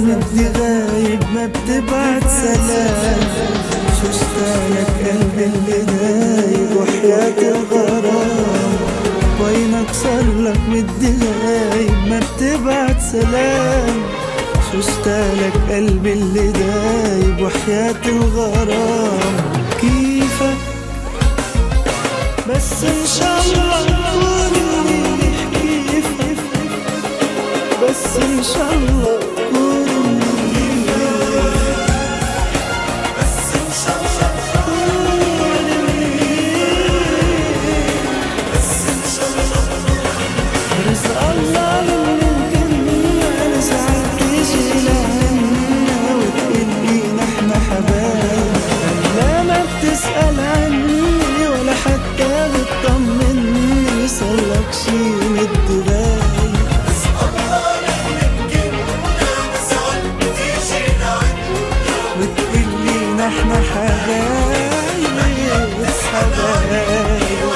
مدي غايب ما بتبعت سلام، شوشتالك قلبي اللي دايب وحياة الغرام، وينك صارلك مدي غايب ما بتبعت سلام، شوشتالك قلبي اللي دايب وحياة الغرام. كيفك بس ان شاء الله تكون منيح، كيفك بس ان شاء الله تكون منيح، بس ان شاء الله تكون منيح، بس ان شاء الله رزق الله ممكن انا ساعات يجي لعنا وتقلي نحن حبايب، لا ما بتسأل عني ولا حتى بتطمني، صارلك شي مد غايب، رزق الله ممكن انا ساعات يجي لعنا وتقلي نحن حبايب حبايب،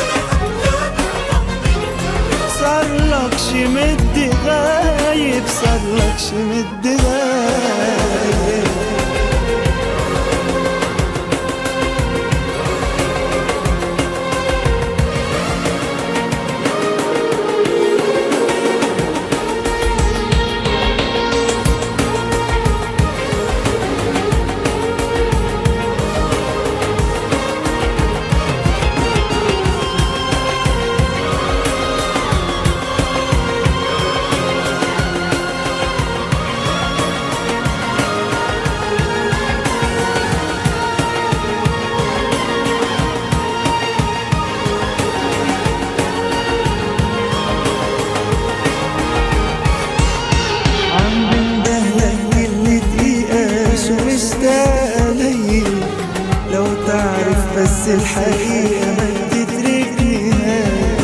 صارلك شي مد غايب، صارلك شي مد غايب. لو تعرف بس الحقيقة ما بتتركني هاي،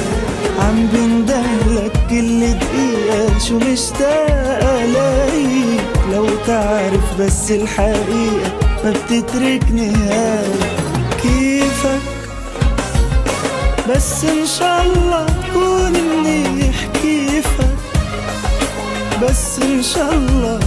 عم بندهلك كل دقيقة شو مشتاقة ليك، لو تعرف بس الحقيقة ما بتتركني هاي. كيفك بس ان شاء الله تكون منيح، كيفك بس ان شاء الله